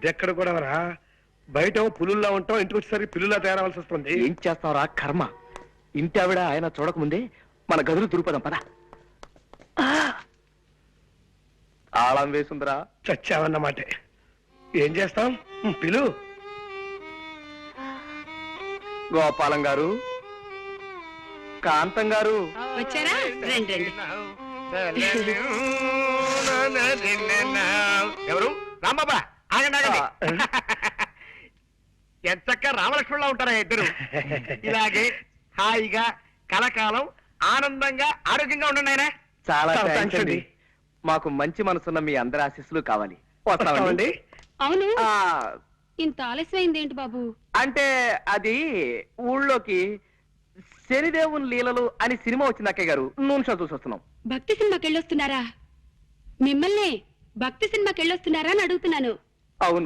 ఇదెక్కడ కూడా రా, బయట పులుల్లా ఉంటాం, ఇంటికి వచ్చేసరికి పిల్లులా తయారవలసి వస్తుంది. ఏం చేస్తావురా కర్మ. ఇంటి ఆవిడ ఆయన చూడకముందే మన గదులు దురుపదాం పద. తాళం వేసుందిరా. చచ్చావన్నమాట. ఏం చేస్తాం, పిలు. గోపాలం గారు, కాంతం గారు వచ్చారా? రండి రండి. ఎవరు? రాంబాబా, ఆగండి ఆగండి. ఎంతక్క రామలక్ష్మణులా ఉంటారా ఇద్దరు. ఇలాగే హాయిగా కలకాలం ఆనందంగా ఆరోగ్యంగా ఉండండి ఆయన. చాలా చాలా థాంక్స్ థాంక్స్ అండి. మాకు మంచి మనసున్న మీ అందరి ఆశీస్సులు కావాలి. వస్తామండి. అవును, ఆ, ఇంత ఆలస్యమైంది ఏంటి బాబు? అంటే అది ఊళ్ళోకి శనిదేవుని లీలలు అని సినిమా వచ్చింది అక్కయ్య గారు. నూనె షో చూసి వస్తున్నాం. భక్తి సినిమాకి వెళ్ళొస్తున్నారా? మిమ్మల్ని భక్తి సినిమాకి వెళ్ళొస్తున్నారా అని అడుగుతున్నాను. అవును.